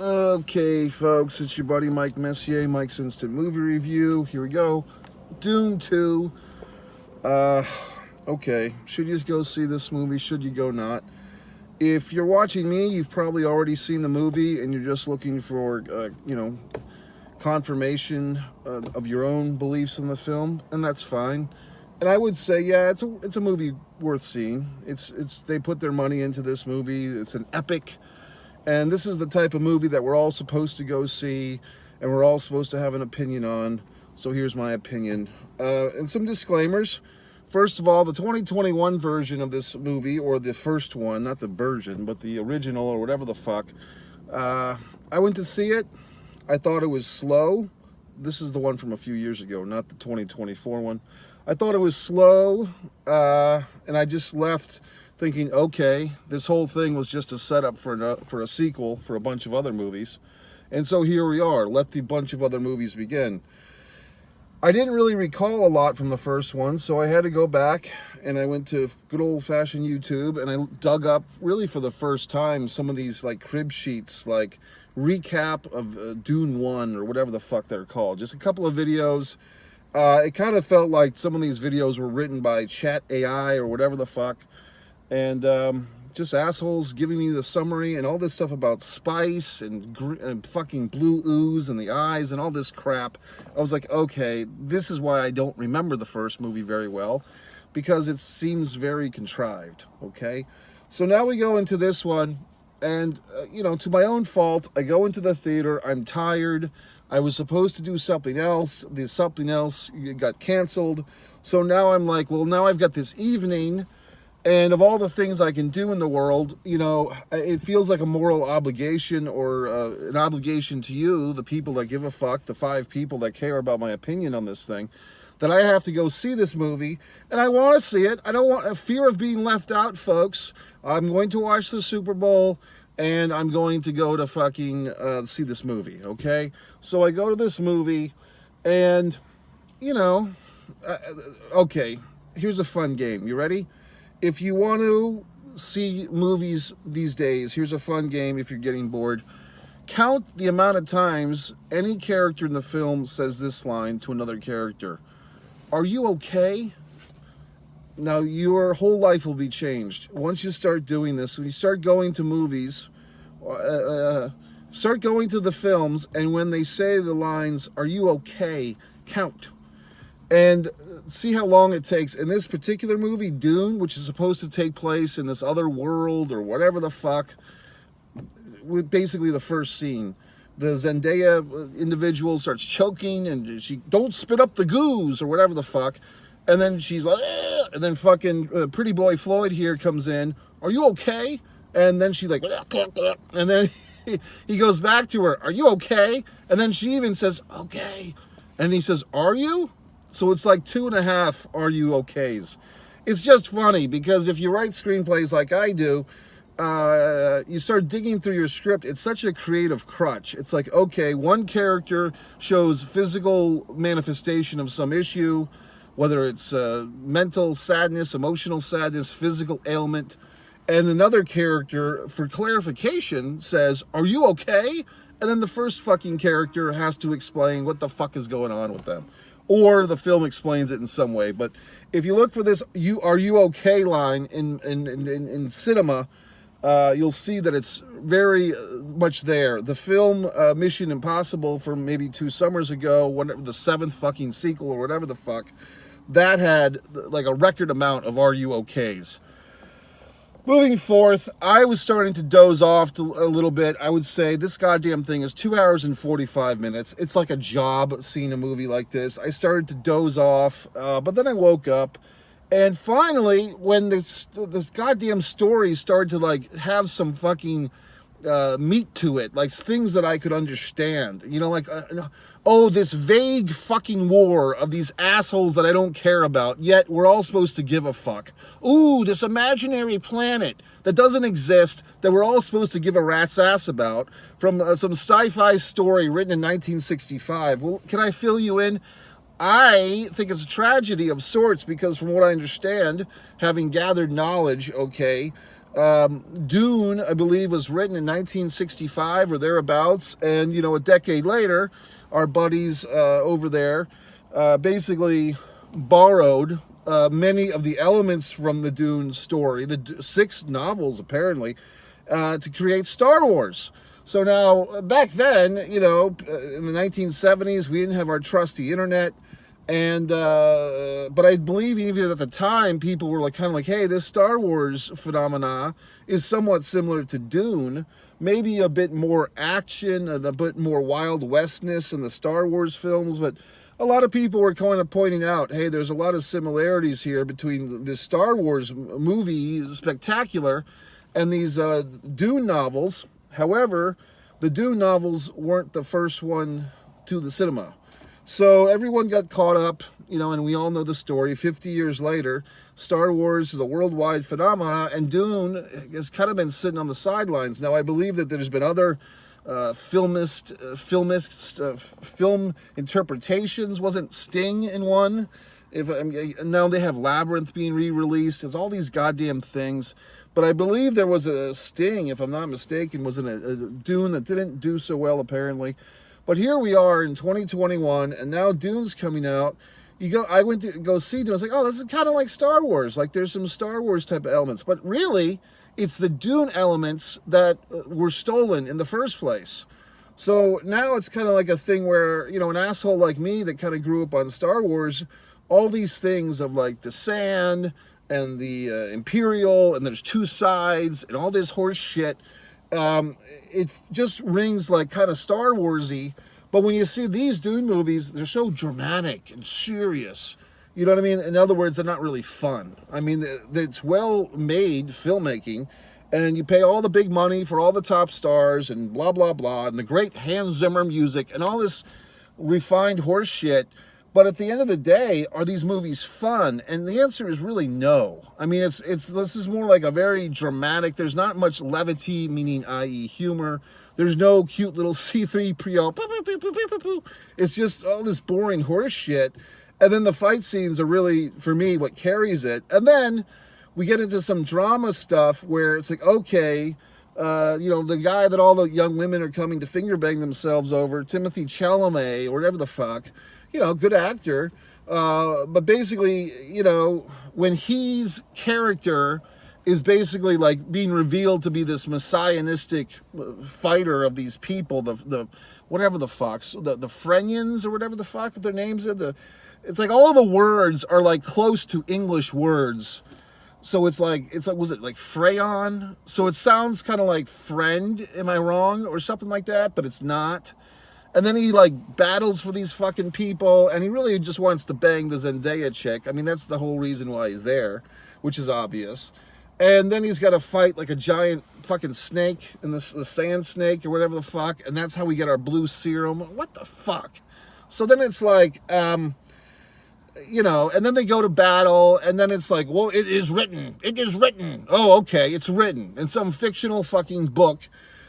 Okay, folks, it's your buddy Mike Messier, Mike's Instant Movie Review. Here we go. Dune 2. Okay, should you go see this movie? Should you go not? If you're watching me, you've probably already seen the movie and you're just looking for, confirmation of your own beliefs in the film, and that's fine. And I would say, yeah, it's a movie worth seeing. They put their money into this movie. It's an epic. And this is the type of movie that we're all supposed to go see, and we're all supposed to have an opinion on. So here's my opinion. And some disclaimers. First of all, the 2021 version of this movie, or the first one, not the version, but the original or whatever the fuck, I went to see it. I thought it was slow. This is the one from a few years ago, not the 2024 one. I thought it was slow, and I just left thinking, okay, this whole thing was just a setup for a sequel for a bunch of other movies. And so here we are, let the bunch of other movies begin. I didn't really recall a lot from the first one, so I had to go back and I went to good old-fashioned YouTube and I dug up, really for the first time, some of these like crib sheets, like recap of Dune 1 or whatever the fuck they're called. Just a couple of videos. It kind of felt like some of these videos were written by Chat AI or whatever the fuck. And just assholes giving me the summary and all this stuff about spice and fucking blue ooze and the eyes and all this crap. I was like, okay, this is why I don't remember the first movie very well, because it seems very contrived, okay? So now we go into this one, and, to my own fault, I go into the theater, I'm tired, I was supposed to do something else, the something else got canceled, so now I'm like, well, now I've got this evening. And of all the things I can do in the world, it feels like a moral obligation or an obligation to you, the people that give a fuck, the 5 people that care about my opinion on this thing, that I have to go see this movie. And I want to see it. I don't want a fear of being left out, folks. I'm going to watch the Super Bowl and I'm going to go to fucking see this movie, okay? So I go to this movie and, okay, here's a fun game. You ready? If you want to see movies these days, here's a fun game if you're getting bored. Count the amount of times any character in the film says this line to another character. Are you okay? Now, your whole life will be changed. Once you start doing this, when you start going to movies, start going to the films, and when they say the lines, are you okay, count. And see how long it takes. In this particular movie, Dune, which is supposed to take place in this other world or whatever the fuck, with basically the first scene, the Zendaya individual starts choking and she, don't spit up the goose or whatever the fuck. And then she's like, eh, and then fucking pretty boy Floyd here comes in. Are you okay? And then she like, and then he goes back to her. Are you okay? And then she even says, okay. And he says, are you? So it's like 2.5 are you okays. It's just funny because if you write screenplays like I do, you start digging through your script. It's such a creative crutch. It's like, okay, one character shows physical manifestation of some issue, whether it's mental sadness, emotional sadness, physical ailment, and another character, for clarification, says, are you okay? And then the first fucking character has to explain what the fuck is going on with them. Or the film explains it in some way. But if you look for this "are you okay" line in cinema, you'll see that it's very much there. The film Mission Impossible from maybe 2 summers ago, whatever, the 7th fucking sequel or whatever the fuck, that had like a record amount of "are you okays." Moving forth, I was starting to doze off a little bit. I would say this goddamn thing is 2 hours and 45 minutes. It's like a job seeing a movie like this. I started to doze off, but then I woke up. And finally, when this goddamn story started to like have some fucking meat to it, like things that I could understand, this vague fucking war of these assholes that I don't care about, yet we're all supposed to give a fuck. Ooh, this imaginary planet that doesn't exist, that we're all supposed to give a rat's ass about, from some sci-fi story written in 1965. Well, can I fill you in? I think it's a tragedy of sorts because from what I understand, having gathered knowledge, okay, Dune, I believe, was written in 1965 or thereabouts, and a decade later, our buddies over there basically borrowed many of the elements from the Dune story, the 6 novels apparently, to create Star Wars. So now, back then, in the 1970s, we didn't have our trusty internet. And but I believe even at the time, people were kind of like, hey, this Star Wars phenomena is somewhat similar to Dune, maybe a bit more action and a bit more Wild Westness in the Star Wars films, but a lot of people were kind of pointing out, hey, there's a lot of similarities here between this Star Wars movie, spectacular, and these Dune novels. However, the Dune novels weren't the first one to the cinema. So everyone got caught up, and we all know the story. 50 years later, Star Wars is a worldwide phenomenon, and Dune has kind of been sitting on the sidelines. Now, I believe that there's been other film interpretations. Wasn't Sting in one? Now they have Labyrinth being re-released. It's all these goddamn things. But I believe there was a Sting, if I'm not mistaken, was in a Dune that didn't do so well, apparently. But here we are in 2021, and now Dune's coming out. I went to go see Dune. I was like, oh, this is kind of like Star Wars. Like, there's some Star Wars type of elements. But really, it's the Dune elements that were stolen in the first place. So now it's kind of like a thing where, an asshole like me that kind of grew up on Star Wars, all these things of like the sand and the Imperial, and there's 2 sides, and all this horse shit. It just rings like kind of Star Warsy, but when you see these Dune movies, they're so dramatic and serious. You know what I mean? In other words, they're not really fun. I mean, it's well-made filmmaking, and you pay all the big money for all the top stars and blah, blah, blah, and the great Hans Zimmer music and all this refined horse shit. But at the end of the day, are these movies fun? And the answer is really no. I mean, this is more like a very dramatic. There's not much levity, meaning i.e. humor. There's no cute little C-3PO. It's just all this boring horse shit. And then the fight scenes are really, for me, what carries it. And then we get into some drama stuff where it's like, okay, the guy that all the young women are coming to finger bang themselves over, Timothy Chalamet, or whatever the fuck, good actor. But basically, when his character is basically like being revealed to be this messianistic fighter of these people, the whatever the fucks, the Frenians or whatever the fuck their names are. It's like all the words are like close to English words. So it's like, was it like Freyon? So it sounds kind of like friend, am I wrong? Or something like that, but it's not. And then he like battles for these fucking people, and he really just wants to bang the Zendaya chick. I mean, that's the whole reason why he's there, which is obvious. And then he's got to fight like a giant fucking snake, and the sand snake or whatever the fuck, and that's how we get our blue serum. What the fuck? So then it's like, and then they go to battle, and then it's like, well, it is written. It is written. Oh, okay, it's written in some fictional fucking book.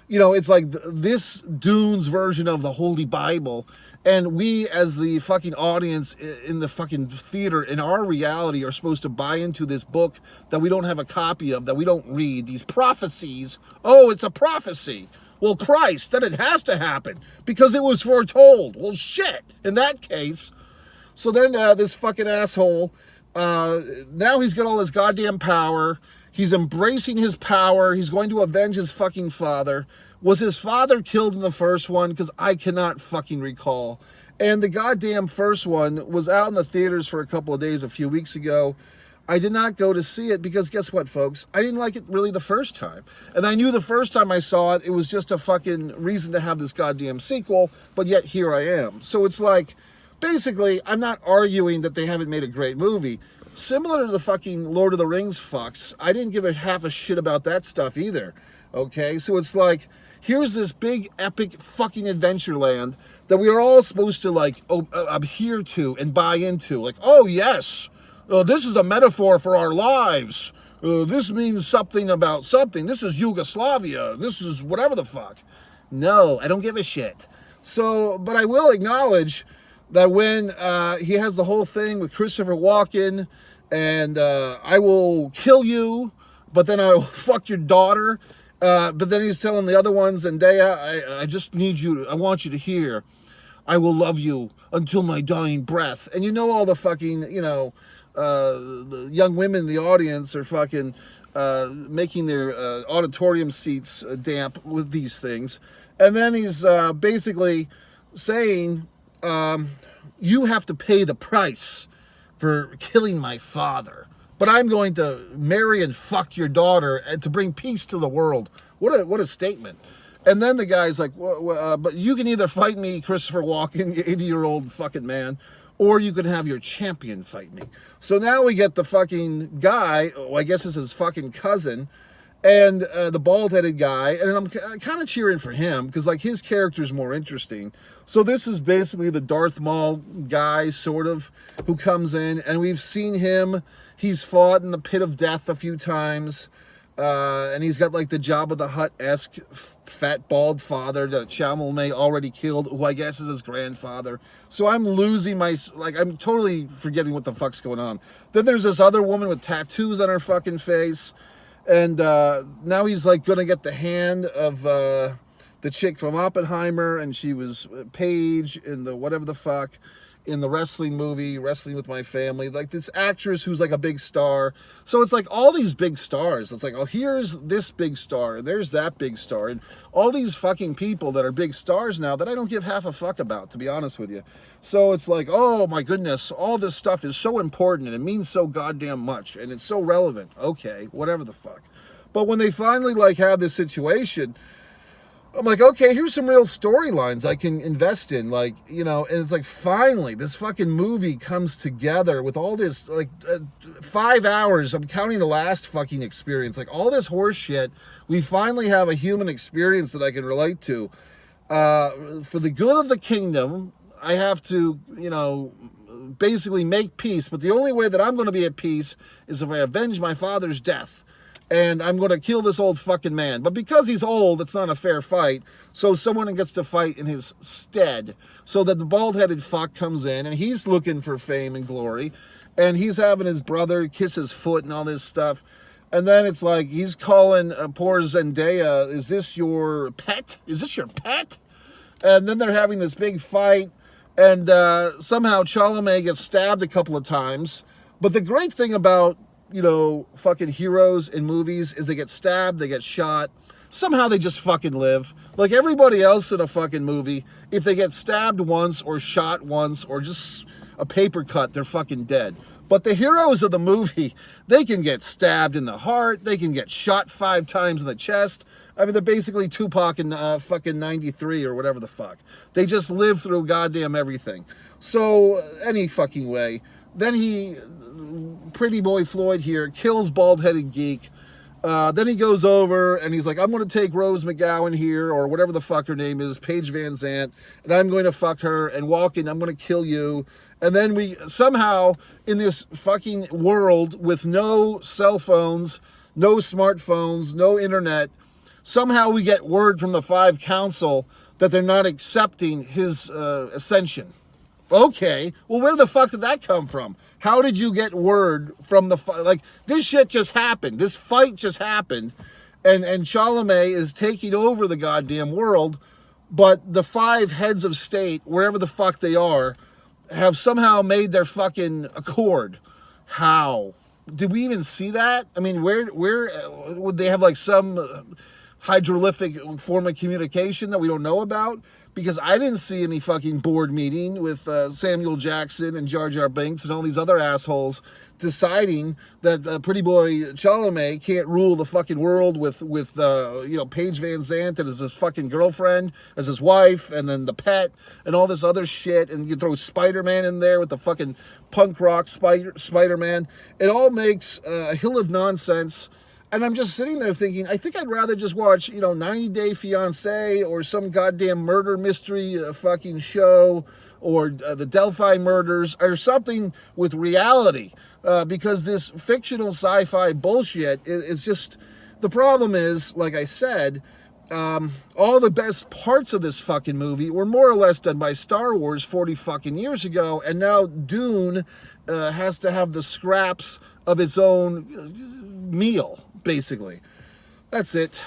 It's like this Dune's version of the Holy Bible. And we, as the fucking audience in the fucking theater, in our reality, are supposed to buy into this book that we don't have a copy of, that we don't read. These prophecies. Oh, it's a prophecy. Well, Christ, then it has to happen because it was foretold. Well, shit. In that case. So then this fucking asshole, now he's got all this goddamn power. He's embracing his power. He's going to avenge his fucking father. Was his father killed in the first one? Because I cannot fucking recall. And the goddamn first one was out in the theaters for a couple of days a few weeks ago. I did not go to see it because guess what, folks? I didn't like it really the first time. And I knew the first time I saw it, it was just a fucking reason to have this goddamn sequel. But yet here I am. So it's like, basically, I'm not arguing that they haven't made a great movie. Similar to the fucking Lord of the Rings fucks, I didn't give a half a shit about that stuff either, okay? So it's like, here's this big, epic fucking adventure land that we are all supposed to, like, adhere to and buy into. Like, oh, yes, this is a metaphor for our lives. This means something about something. This is Yugoslavia. This is whatever the fuck. No, I don't give a shit. So, but I will acknowledge that when he has the whole thing with Christopher Walken and I will kill you but then I will fuck your daughter. But then he's telling the other ones, Zendaya, I just need you, I want you to hear, I will love you until my dying breath. And you know all the fucking, the young women in the audience are fucking making their auditorium seats damp with these things. And then he's basically saying, you have to pay the price for killing my father. But I'm going to marry and fuck your daughter and to bring peace to the world. What a statement. And then the guy's like, but you can either fight me, Christopher Walken, you 80-year-old fucking man, or you can have your champion fight me. So now we get the fucking guy, I guess it's his fucking cousin, and the bald-headed guy, and I'm kind of cheering for him, because like his character's more interesting. So this is basically the Darth Maul guy, sort of, who comes in, and we've seen him. He's fought in the pit of death a few times, and he's got like the Jabba the Hutt-esque fat bald father that Chalamet already killed, who I guess is his grandfather. So I'm losing I'm totally forgetting what the fuck's going on. Then there's this other woman with tattoos on her fucking face, and now he's like gonna get the hand of the chick from Oppenheimer, and she was Paige in the whatever the fuck, in the wrestling movie, Wrestling with My Family, like this actress who's like a big star. So it's like all these big stars. It's like, oh, here's this big star, and there's that big star, and all these fucking people that are big stars now that I don't give half a fuck about, to be honest with you. So it's like, oh my goodness, all this stuff is so important, and it means so goddamn much, and it's so relevant. Okay, whatever the fuck. But when they finally like have this situation, I'm like, okay, here's some real storylines I can invest in, like, and it's like, finally, this fucking movie comes together with all this, like, 5 hours, I'm counting the last fucking experience, like, all this horse shit, we finally have a human experience that I can relate to. For the good of the kingdom, I have to, basically make peace, but the only way that I'm going to be at peace is if I avenge my father's death. And I'm going to kill this old fucking man. But because he's old, it's not a fair fight. So someone gets to fight in his stead. So that the bald-headed fuck comes in, and he's looking for fame and glory. And he's having his brother kiss his foot and all this stuff. And then it's like, he's calling poor Zendaya, is this your pet? Is this your pet? And then they're having this big fight. And somehow Chalamet gets stabbed a couple of times. But the great thing about fucking heroes in movies is they get stabbed, they get shot. Somehow they just fucking live. Like everybody else in a fucking movie, if they get stabbed once or shot once or just a paper cut, they're fucking dead. But the heroes of the movie, they can get stabbed in the heart, they can get shot 5 times in the chest. I mean, they're basically Tupac in fucking 93 or whatever the fuck. They just live through goddamn everything. So, any fucking way. Then Pretty Boy Floyd here, kills Bald-Headed Geek. Then he goes over and he's like, I'm going to take Rose McGowan here, or whatever the fuck her name is, Paige Van Zant, and I'm going to fuck her, and Walken, I'm going to kill you. And then we somehow, in this fucking world with no cell phones, no smartphones, no internet, somehow we get word from the Five Council that they're not accepting his ascension. Okay, well, where the fuck did that come from? How did you get word from this shit just happened. This fight just happened, and Chalamet is taking over the goddamn world, but the 5 heads of state, wherever the fuck they are, have somehow made their fucking accord. How? Did we even see that? I mean, where would they have like some hieroglyphic form of communication that we don't know about? Because I didn't see any fucking board meeting with Samuel Jackson and Jar Jar Binks and all these other assholes deciding that Pretty Boy Chalamet can't rule the fucking world with Paige Van Zant and as his fucking girlfriend, as his wife, and then the pet, and all this other shit, and you throw Spider-Man in there with the fucking punk rock Spider-Man. It all makes a hill of nonsense. And I'm just sitting there thinking, I think I'd rather just watch, 90 Day Fiancé or some goddamn murder mystery fucking show, or the Delphi murders, or something with reality. Because this fictional sci-fi bullshit is just, the problem is, like I said, all the best parts of this fucking movie were more or less done by Star Wars 40 fucking years ago, and now Dune has to have the scraps of its own meal, basically. That's it.